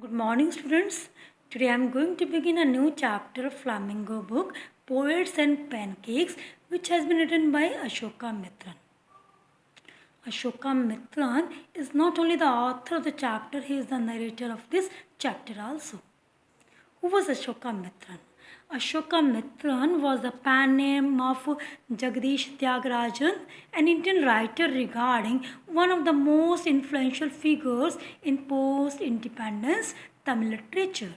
Good morning, students. Today I am going to begin a new chapter of Flamingo book, Poets and Pancakes, which has been written by Ashoka Mitran. Ashoka Mitran is not only the author of the chapter, he is the narrator of this chapter also. Who was Ashoka Mitran? Ashoka Mitran was the pen name of Jagdish Tyagarajan, an Indian writer regarding one of the most influential figures in post-independence Tamil literature.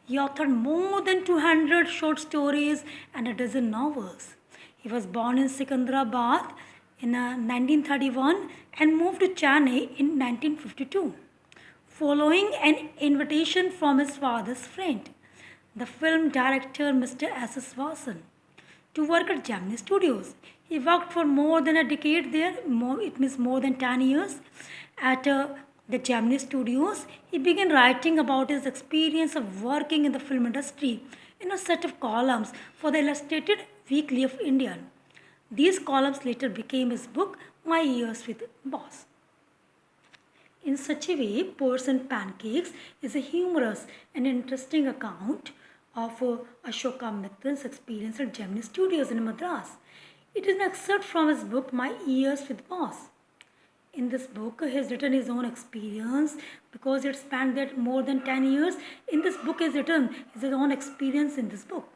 He authored more than 200 short stories and a dozen novels. He was born in Secunderabad in 1931 and moved to Chennai in 1952 following an invitation from his father's friend, the film director Mr. S.S. Vasan, to work at Gemini Studios. He worked for more than a decade there, it means more than 10 years, at the Gemini Studios. He began writing about his experience of working in the film industry in a set of columns for the Illustrated Weekly of India. These columns later became his book, My Years with Boss. In such a way, Poets and Pancakes is a humorous and interesting account of Ashoka Mitran's experience at Gemini Studios in Madras. It is an excerpt from his book My Years with Boss. In this book, he has written his own experience because it spanned that more than 10 years. In this book, he has written his own experience in this book.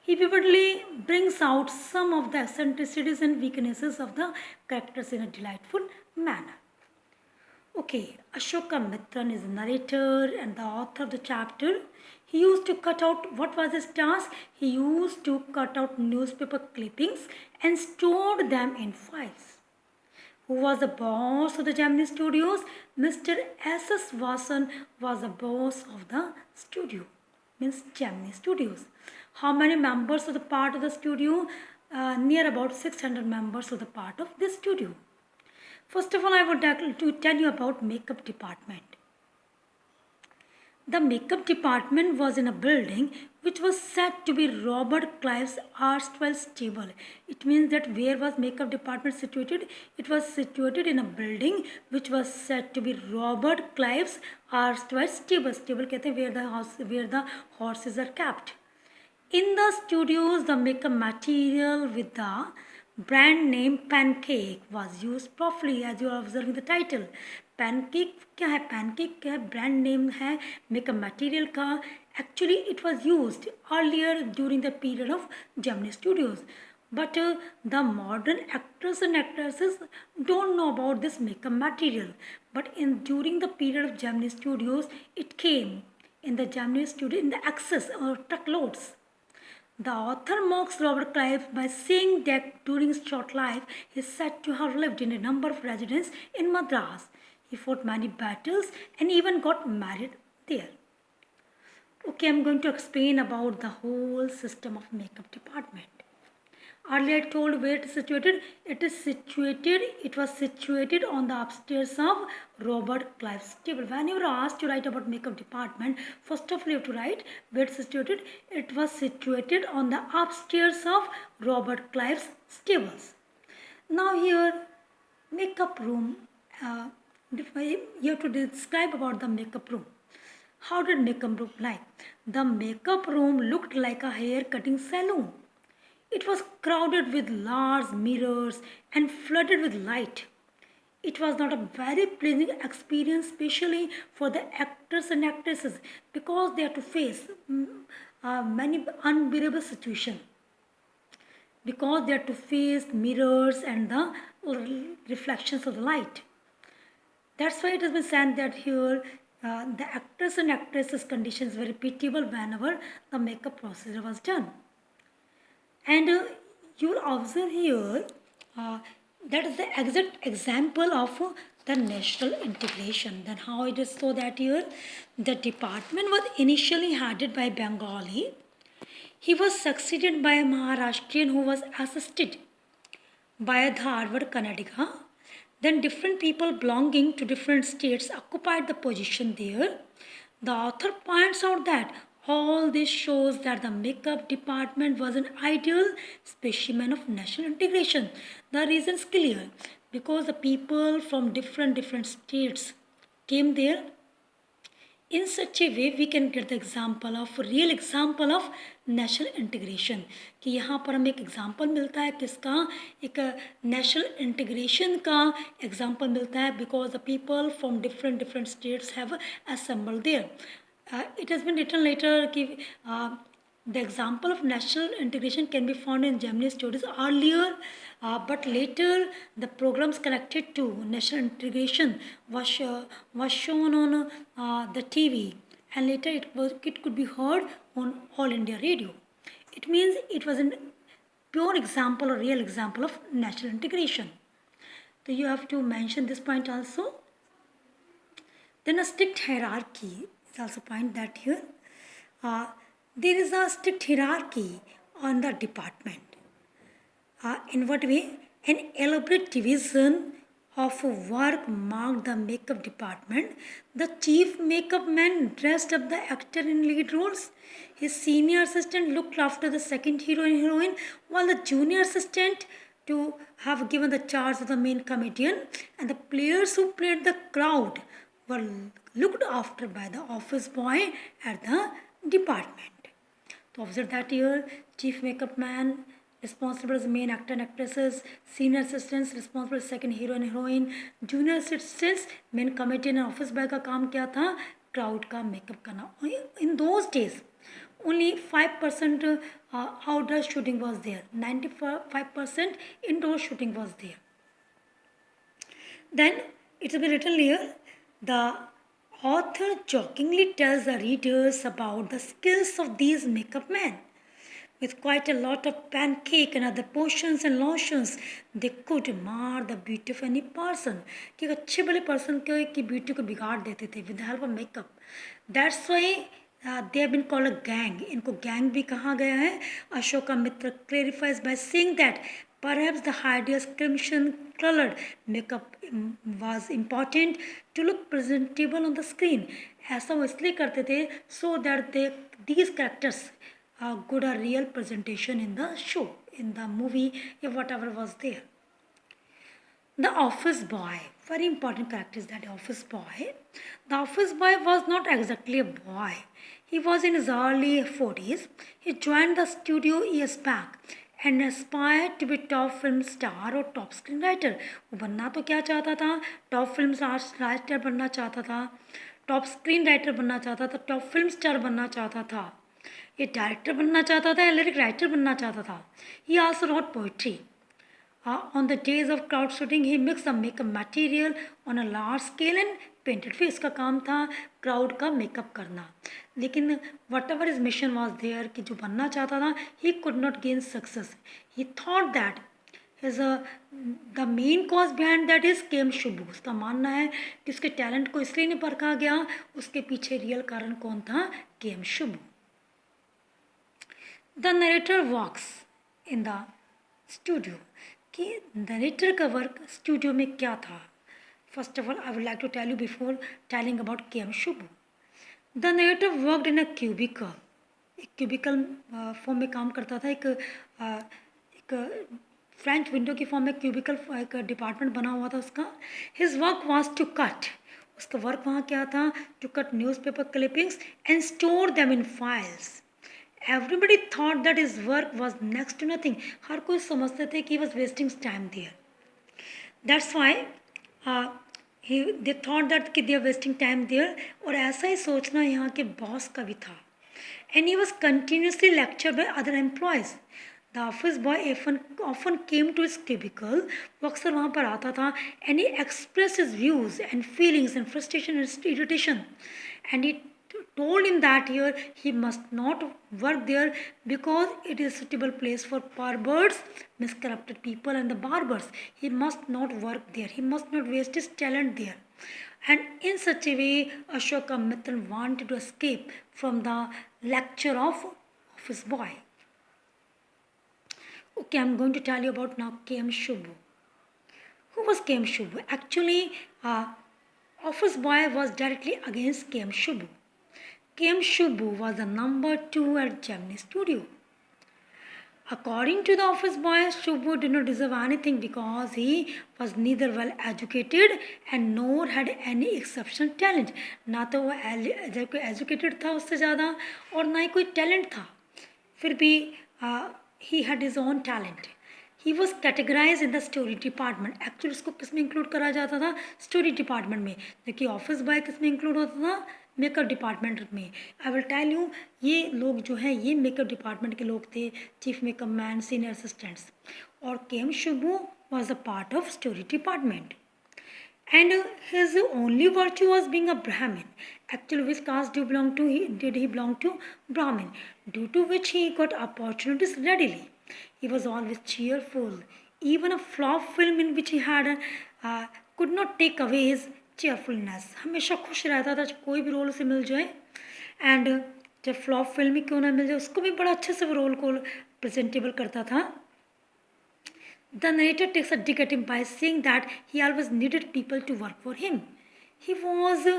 He vividly brings out some of the eccentricities and weaknesses of the characters in a delightful manner. Okay, Ashoka Mitran is the narrator and the author of the chapter. He used to cut out, what was his task? He used to cut out newspaper clippings and stored them in files. Who was the boss of the Gemini Studios? Mr. S.S. Vasan was the boss of the studio, means Gemini Studios. How many members of the part of the studio? Near about 600 members of the part of this studio. First of all, I would like to tell you about makeup department. The makeup department was in a building which was said to be Robert Clive's erstwhile stable. It means that where was makeup department situated? It was situated in a building which was said to be Robert Clive's erstwhile stable. Stable कहते हैं where the horses are kept. In the studios, the makeup material with the brand name Pancake was used properly, as you are observing the title. Pancake क्या है? Pancake क्या है? Brand name है makeup material का. Actually, it was used earlier during the period of Gemini Studios. But the modern actors and actresses don't know about this makeup material. But during the period of Gemini Studios, it came in the Gemini Studio in the excess or truckloads. The author mocks Robert Clive by saying that during his short life he is said to have lived in a number of residences in Madras. He fought many battles and even got married there. Okay, I'm going to explain about the whole system of makeup department. Earlier I told where it is situated. It was situated on the upstairs of Robert Clive's table. When you are asked to write about makeup department, first of all you have to write where it is situated. It was situated on the upstairs of Robert Clive's stables. Now here, makeup room. You have to describe about the makeup room. How did makeup room like? The makeup room looked like a hair cutting salon. It was crowded with large mirrors and flooded with light. It was not a very pleasing experience, especially for the actors and actresses, because they had to face many unbearable situations. Because they had to face mirrors and the reflections of the light. That's why it has been said that here the actors and actresses' conditions were pitiable whenever the makeup procedure was done. And you will observe here that is the exact example of the national integration. Then how it is so that here the department was initially headed by Bengali. He was succeeded by a Maharashtrian who was assisted by a Dharwad Kannadiga. Then different people belonging to different states occupied the position there. The author points out that all this shows that the makeup department was an ideal specimen of national integration. The reason is clear because the people from different states came there In such a way we can get the example of real example of national integration कि यहाँ पर हमें एक example मिलता है किसका एक national integration का एग्जाम्पल मिलता है because the people from different different states have assembled there it has been written later कि the example of national integration can be found in Germany studies earlier, but later the programs connected to national integration was shown on the TV, and later it could be heard on All India Radio. It means it was a pure example or real example of national integration. So you have to mention this point also. Then a strict hierarchy is also point that here. There is a strict hierarchy on the department. In what way? An elaborate division of work marked the makeup department. The chief makeup man dressed up the actor in lead roles. His senior assistant looked after the second hero and heroine, while the junior assistant to have given the charge of the main comedian, and the players who played the crowd were looked after by the office boy at the department. So observe that here, chief makeup man responsible as main actor and actresses, senior assistants responsible as second hero and heroine, junior assistants main comedian and office boy का काम क्या था crowd का makeup करना. In those days only 5% outdoor shooting was there, 95% indoor shooting was there. Then it will be written here, the author jokingly tells the readers about the skills of these makeup men. With quite a lot of pancake and other potions and lotions, they could mar the beauty of any person. कि एक अच्छे बड़े person की beauty को बिगाड़ देते थे with the help of makeup. That's why they have been called a gang. इनको gang भी कहा गया है. Ashoka Mitra clarifies by saying that perhaps the hideous crimson colored makeup was important to look presentable on the screen. ऐसा वो इसलिए करते थे so that these characters good a real presentation in the show, in the movie, or whatever was there. The office boy, very important character is that office boy. The office boy was not exactly a boy. He was in his early 40s. He joined the studio years back and aspired to be top film star or top screenwriter. वो बनना तो क्या चाहता था? Top film writer बनना चाहता था, top screenwriter बनना चाहता था, top film star बनना चाहता था. ये डायरेक्टर बनना चाहता था या लिरिक राइटर बनना चाहता था. He also wrote poetry. On the days of crowd shooting, he mixed the makeup material on a large scale and painted face. इसका काम था crowd का makeup करना. लेकिन whatever his mission was there कि जो बनना चाहता था, he could not gain success. He thought that his the main cause behind that is केम शुभू. उसका मानना है कि उसके टैलेंट को इसलिए नहीं परखा गया, उसके पीछे रियल कारण कौन था? Kem Subbu. The narrator walks in the studio. कि नरेटर का वर्क स्टूडियो में क्या था? First of all I would like to tell you before telling about Kem Subbu. The narrator worked in a cubicle. एक क्यूबिकल फॉर्म में काम करता था. एक फ्रेंच विंडो की फॉर्म में क्यूबिकल एक डिपार्टमेंट बना हुआ था उसका. His work was to cut. उसका वर्क वहाँ क्या था? To cut newspaper clippings and store them in files. Everybody thought that his work was next to nothing. हर कोई समझते थे कि he was wasting time there. That's why they thought that कि they are wasting time there. और ऐसा ही सोचना यहाँ के बॉस का भी था. And he was continuously lectured by other employees. The office boy often came to his cubicle. वो अक्सर वहाँ पर आता था. And he expressed his views and feelings and frustration and irritation. And he told him that here he must not work there because it is a suitable place for perverts, miscorrupted people and the barbers. He must not work there. He must not waste his talent there. And in such a way, Ashoka Mitra wanted to escape from the lecture of office boy. Okay, I'm going to tell you about now K.M. Shubhu. Who was K.M. Shubhu? Actually, office boy was directly against K.M. Shubhu. K.M. Shubhu was the number 2 at Gemini Studio. According to the office boy, Shubhu did not deserve anything because he was neither well educated and nor had any exceptional talent. ना तो वो कोई educated था उससे ज़्यादा और ना ही कोई talent था. फिर भी he had his own talent. He was categorized in the story department. Actually उसको किस में include करा जाता था? Story department में. जबकि office boy किस में include होता था? मेकअप डिपार्टमेंट में. आई विल टेल यू, ये लोग जो हैं ये मेकअप डिपार्टमेंट के लोग थे, chief makeup man, senior assistants. और Kem Subbu was a part of story department. And his only virtue was being a Brahmin. Actually, which caste did he belong to? Brahmin, due to which he got opportunities readily. He was always cheerful. Even a flop film in which he had could not take away his cheerfulness. हमेशा खुश रहता था जब कोई भी role उसे मिल जाए. And जब फ्लॉप फिल्म ही क्यों ना मिल जाए उसको भी बड़ा अच्छे से वो रोल को प्रेजेंटेबल करता था. The narrator takes a dig at him by saying that he always needed people to work for him. He was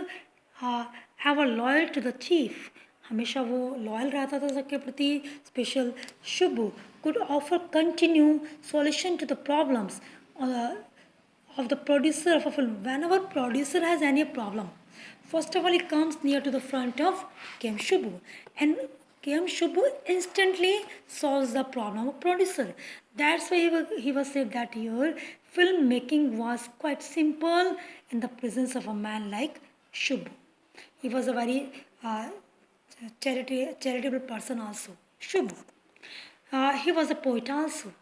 ever loyal to the chief. हमेशा वो लॉयल रहता था सबके प्रति. Special Shubhu could offer continue solution to the problems of the producer of a film. Whenever producer has any problem, first of all he comes near to the front of Kem Shubhu, and Kem Shubhu instantly solves the problem of producer. That's why he was said that here filmmaking was quite simple in the presence of a man like Shubhu. He was a very charitable person also, Shubhu. He was a poet also.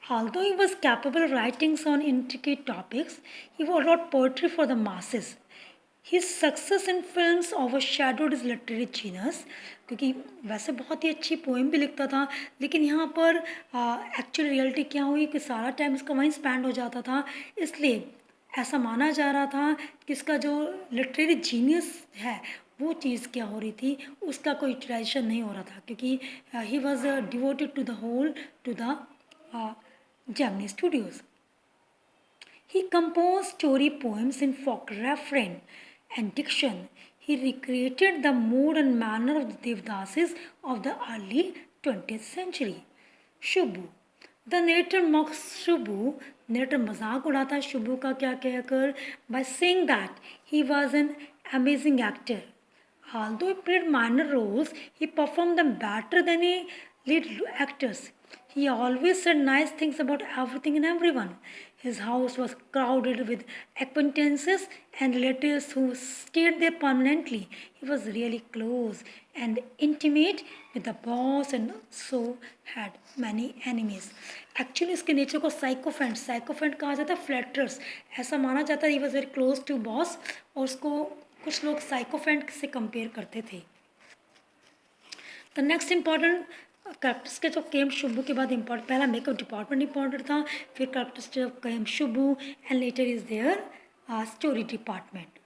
Although he was capable of writing on intricate topics, he wrote poetry for the masses. His success in films overshadowed his literary genius, क्योंकि वैसे बहुत ही अच्छी poem भी लिखता था, लेकिन यहाँ पर एक्चुअल रियलिटी क्या हुई कि सारा टाइम इसका वहीं स्पेंड हो जाता था. इसलिए ऐसा माना जा रहा था कि इसका जो लिटरेरी जीनियस है वो चीज़ क्या हो रही थी, उसका कोई यूटिलाइजेशन नहीं हो रहा था, क्योंकि he was devoted to the whole to the Gemini Studios. He composed story poems in folk refrain and diction. He recreated the mood and manner of the Devdasis of the early 20th century. Shubhu. The narrator mocks Shubhu. Narrator मजाक उड़ाता है शुभू का क्या कहकर by saying that he was an amazing actor. Although he played minor roles, he performed them better than any lead actors. He always said nice things about everything and everyone. His house was crowded with acquaintances and relatives who stayed there permanently. He was really close and intimate with the boss and so had many enemies. Actually इसके nature को sycophant कहा जाता है, flutters. ऐसा माना जाता है he was very close to boss, और उसको कुछ लोग साइकोफेंट से कंपेयर करते थे. द नेक्स्ट इम्पॉर्टेंट करेक्टर्स के जो केम शुभू के बाद इम्पॉर्टेंट, पहला मेकअप डिपार्टमेंट इम्पॉर्टेंट था, फिर करेक्टर्स जो Kem Subbu and later is there story department.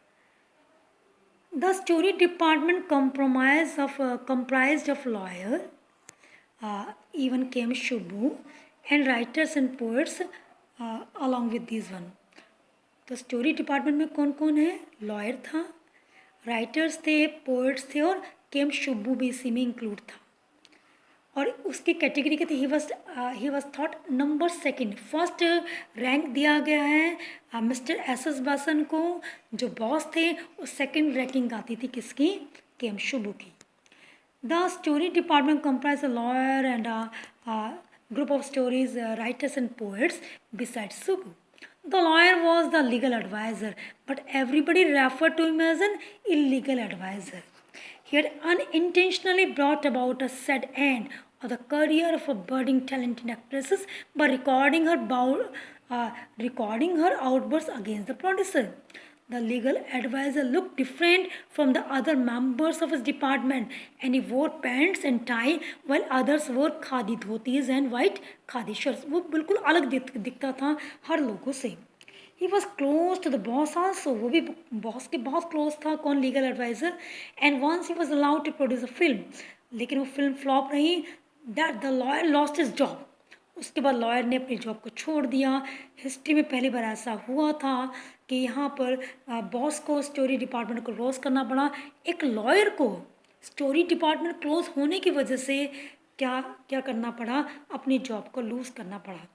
The story department comprised of lawyer, even Kem Subbu and writers and poets along with these one. तो स्टोरी डिपार्टमेंट में कौन कौन है? लॉयर था, राइटर्स थे, पोएट्स थे, और केम शुभू भी इसी में इंक्लूड था. और उसकी कैटेगरी के थे he was thought number second. First rank दिया गया है मिस्टर एस बासन को, जो बॉस थे, और सेकंड रैंकिंग आती थी किसकी? केम शुभू की. The story department comprised a lawyer and a group of stories writers and poets besides Subbu. The lawyer was the legal advisor, but everybody referred to him as an illegal advisor. He had unintentionally brought about a sad end of the career of a budding talented actress by recording her outbursts against the producer. The legal advisor looked different from the other members of his department, and he wore pants and tie while others wore khadi dhotis and white khadi shirts. वो बिल्कुल अलग दिखता था हर लोगों से. He was close to the boss also. वो भी boss के बहुत क्लोज था. कौन? Legal adviser. And once he was allowed to produce a film, लेकिन वो फिल्म फ्लॉप रही. That the lawyer lost his job. उसके बाद लॉयर ने अपनी जॉब को छोड़ दिया. हिस्ट्री में पहली बार ऐसा हुआ था कि यहाँ पर बॉस को स्टोरी डिपार्टमेंट को लॉस करना पड़ा. एक लॉयर को स्टोरी डिपार्टमेंट क्लोज होने की वजह से क्या क्या करना पड़ा, अपनी जॉब को लूज़ करना पड़ा।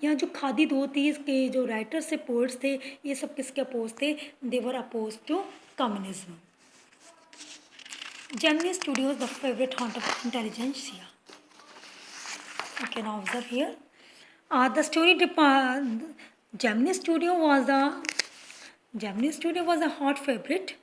यहाँ जो खादी 230 के जो राइटर्स थे, पोइट्स थे, ये सब किसके अपोज थे? They were oppose to communism. Gemini Studio is the favorite haunt of intelligentsia. You can observe here. The story Gemini Studio was a hot favorite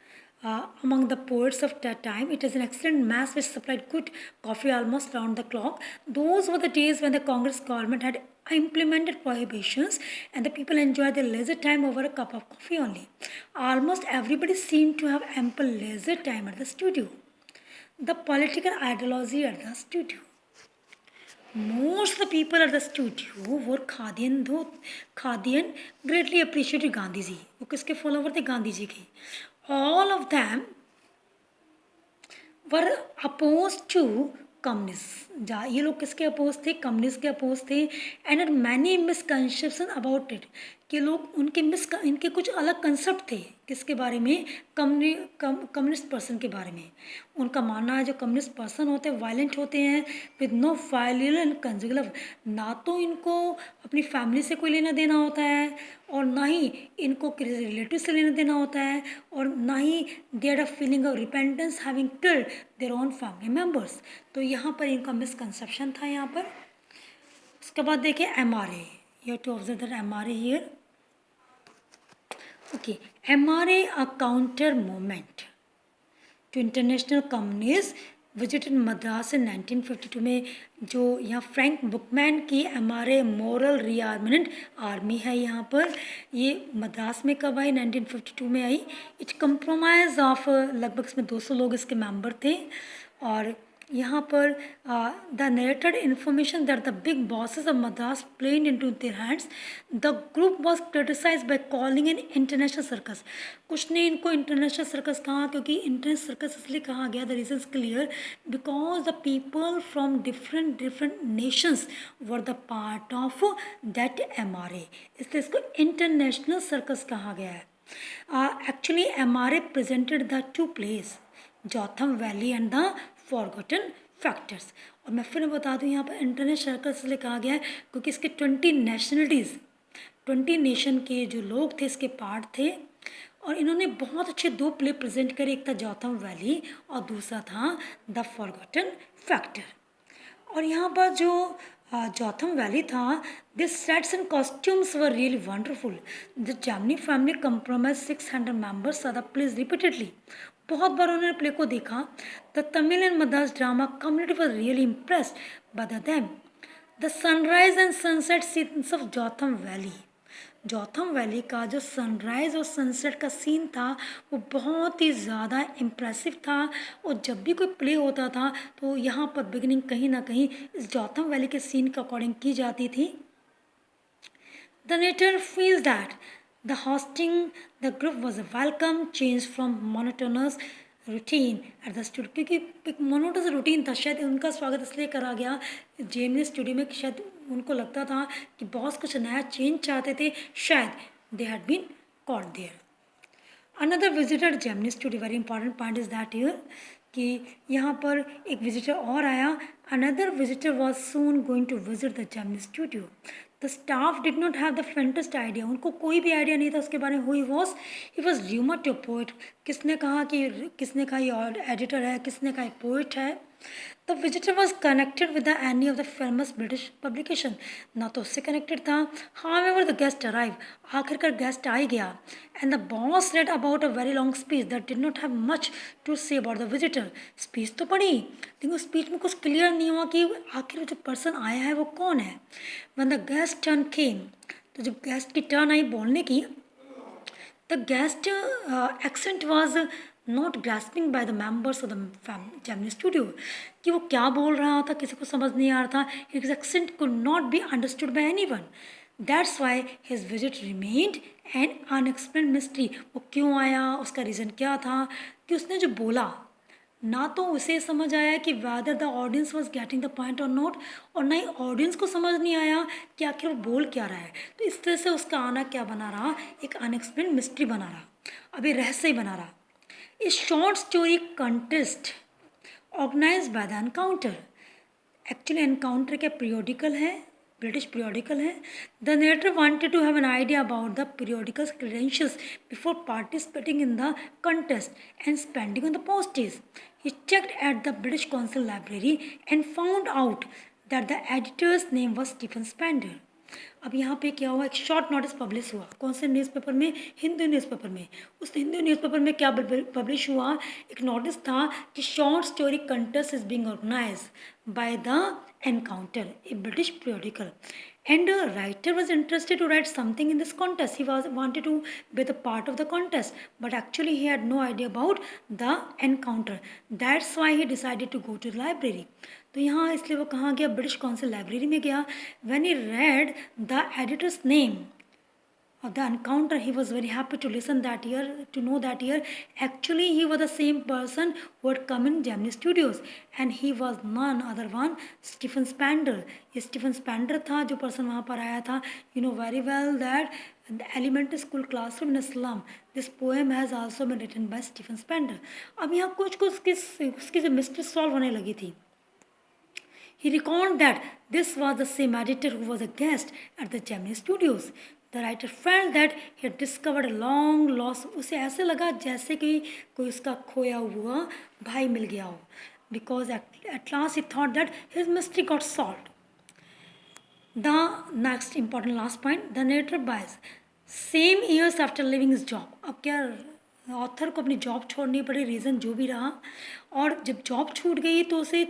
among the poets of that time. It is an excellent mass which supplied good coffee almost round the clock. Those were the days when the Congress government had implemented prohibitions and the people enjoyed their leisure time over a cup of coffee only. Almost everybody seemed to have ample leisure time at the studio. The political ideology at the studio. Most of the people at the studio were Khadian, though Khadian greatly appreciated Gandhi ji. वो किसके follower थे? गांधी जी के. All of them were opposed to communist. ये लोग किसके oppose थे? Communist के oppose थे। And eight many misconception about it, कि लोग इनके कुछ अलग कंसेप्ट थे किसके बारे में? कम्युनिस्ट पर्सन के बारे में। उनका मानना है जो कम्युनिस्ट पर्सन होते हैं वायलेंट होते हैं, with no file and conjugal. ना तो इनको अपनी फैमिली से कोई लेना देना होता है और ना ही इनको किसी रिलेटिव से लेना देना होता है, और ना ही they are a feeling of repentance having killed their own family members. तो यहाँ पर इनका मिसकंसेप्शन था यहाँ पर। उसके बाद देखिए MRA, you have to observe that MRA here. Okay, MRA a counter movement to international communists visited Madras in 1952 में। जो यहाँ फ्रैंक बुकमैन की MRA मोरल रीआर्मेंट आर्मी है, यहाँ पर ये मद्रास में कब आई? 1952 में आई। इट कंप्रोमाइज ऑफ लगभग इसमें 200 लोग इसके मेंबर थे। और यहाँ पर the narrated information that the big bosses of Madras played into their hands. The group was criticised by calling an international circus. कुछ ने इनको इंटरनेशनल सर्कस कहा, क्योंकि इंटरनेशनल सर्कस इसलिए कहा गया, the reason is clear, because the people from different nations were the part of that MRA, इसलिए इसको इंटरनेशनल सर्कस कहा गया है। Actually MRA presented the two place, Jotham valley and the forgotten factors. और मैं फिर बता दूं, यहाँ पर इंटरनेशनल सर्कस इसलिए कहा गया है क्योंकि इसके 20 नेशनलिटीज़, 20 नेशन के जो लोग थे इसके पार्ट थे, और इन्होंने बहुत अच्छे 2 प्ले प्रेजेंट करे। एक था जोथम वैली और दूसरा था द फॉरगॉटन फैक्टर। और यहाँ पर जो जोथम वैली था, this sets and costumes were really wonderful. The Gemini family compromise 600 members of the place repeatedly. बहुत बार उन्होंने प्ले को देखा। The Tamil and Madras drama community was really impressed by them. The sunrise and sunset scenes of Jotham valley, Jotham valley का जो sunrise और sunset का scene था वो बहुत ही ज़्यादा इम्प्रेसिव था। और जब भी कोई प्ले होता था तो यहाँ पर बिगिनिंग कहीं ना कहीं इस जोथम वैली के सीन के अकॉर्डिंग की जाती थी। The narrator feels that the hosting the group was a welcome change from monotonous routine at the studio, क्योंकि एक मोनोटोनस रूटीन था। शायद उनका स्वागत इसलिए करा गया जेमिनी स्टूडियो में कि शायद उनको लगता था कि बॉस कुछ नया चेंज चाहते थे, शायद they had been caught there. Another visitor Gemini studio, very important point is that here कि यहाँ पर एक विजिटर और आया। Another visitor was soon going to visit the Gemini studio. The staff did not have the faintest idea, उनको कोई भी idea नहीं था उसके बारे में। Who was he was rumour to poet, किसने कहा ये एडिटर है, किसने कहा ये पोइट है। The visitor was connected with the any of the famous British publication, ना तो उससे कनेक्टेड था। हाउएवर द गेस्ट अराइव, आखिरकार गेस्ट आ ही गया। And the boss read about a very long speech that did not have much to say about the visitor. Speech तो पढ़ी लेकिन उस स्पीच में कुछ क्लियर नहीं हुआ कि आखिर जो पर्सन आया है वो कौन है। When the guest turn came, तो जब गेस्ट की टर्न आई बोलने की, the guest accent was not grasping by the members of the Gemini studio, कि वो क्या बोल रहा था किसी को समझ नहीं आ रहा था। His accent could not be understood by anyone. That's why his visit remained an unexplained mystery. वो क्यों आया, उसका रीज़न क्या था, कि उसने जो बोला ना तो उसे समझ आया कि whether the audience was getting the point और नॉट, और ना ही ऑडियंस को समझ नहीं आया कि आखिर वो बोल क्या रहा है। तो इस तरह से उसका आना क्या बना रहा, एक अनएक्सप्लेन्ड मिस्ट्री बना रहा, अभी रहस्य ही बना रहा। इस short story contest organise by the encounter, actually encounter क्या पीरियोडिकल है, ब्रिटिश पीरियोडिकल है. The narrator wanted to have an idea about the periodical's credentials before participating in the contest and spending on the postage. He checked at the British Council library and found out that the editor's name was Stephen Spender. अब यहाँ पे क्या हुआ, एक short notice publish हुआ. कौन से newspaper में? हिंदू न्यूज़पेपर में. उस हिंदू न्यूज़पेपर में क्या पब्लिश हुआ? एक नोटिस था कि short story contest is being organise by the encounter, a British periodical. And the writer was interested to write something in this contest. He wanted to be the part of the contest, but actually he had no idea about the encounter. That's why he decided to go to the library. तो यहाँ इसलिए वो कहाँ गया? British council library में गया. When he read the editor's name of the encounter, he was very happy to know that year actually he was the same person who had come in Gemini Studios, and he was none other than Stephen Spander. ये Stephen Spander था जो person वहाँ पर आया था. You know very well that the elementary school classroom in a slum. This poem has also been written by Stephen Spander. अब यहाँ कुछ उसकी जो मिस्ट्री सॉल्व होने लगी थी. He recalled that this was the same editor who was a guest at the Gemini Studios. The writer felt that he had discovered a long lost. उसे ऐसे लगा जैसे कि कोई उसका खोया हुआ भाई मिल गया हो. Because at last he thought that his mystery got solved. The next important last point, the narrator buys. Same years after leaving his job. अब क्या ऑथर को अपनी जॉब छोड़नी पड़ी, रीज़न जो भी रहा, और जब जॉब छूट गई तो उसे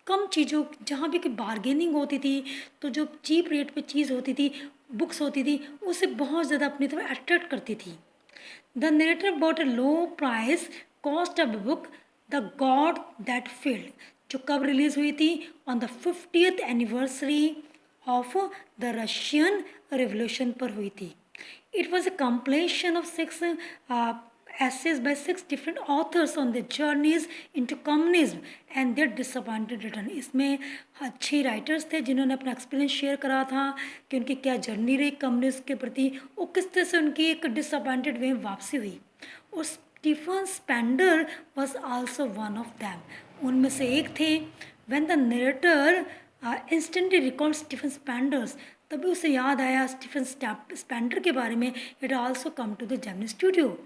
कम चीज़ों, जहाँ भी कोई बार्गेनिंग होती थी तो जो चीप रेट पे चीज़ होती थी, बुक्स होती थी, उसे बहुत ज़्यादा अपनी तरफ अट्रैक्ट करती थी. The narrator bought a low price cost of book the god that failed, जो कब रिलीज़ हुई थी? On the 50th anniversary of the Russian revolution पर हुई थी. It was a compilation of 6 essays by 6 different authors on their journeys into communism and their disappointed return. इसमें 6 writers थे जिन्होंने अपना एक्सपीरियंस शेयर करा था कि उनकी क्या जर्नी रही कम्युनिस्ट के प्रति और किस तरह से उनकी एक डिसअपॉइंटेड वे वापसी हुई. और Stephen Spender was also one of them, उनमें से एक थे. When the narrator instantly record Stephen Spender's, तभी उसे याद आया स्टीफन स्पेंडर के बारे में. It also come to the Gemini studio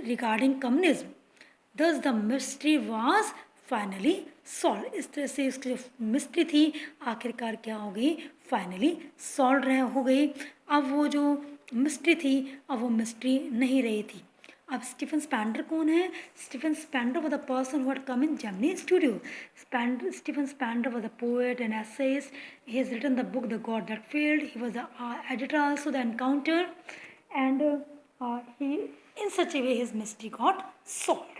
regarding communism. Thus the mystery was finally solved. इस तरह से इसकी जो मिस्ट्री थी आखिरकार क्या हो गई? फाइनली सॉल्व हो गई. अब वो जो मिस्ट्री थी अब वो मिस्ट्री नहीं रही थी. अब स्टीफन स्पेंडर कौन है? Stephen Spender was the person who had come in Gemini Studio. Stephen Spender was a poet and essayist. He has written the book The God That Failed. He was the editor also, The Encounter, and he in such a way his mystery got solved.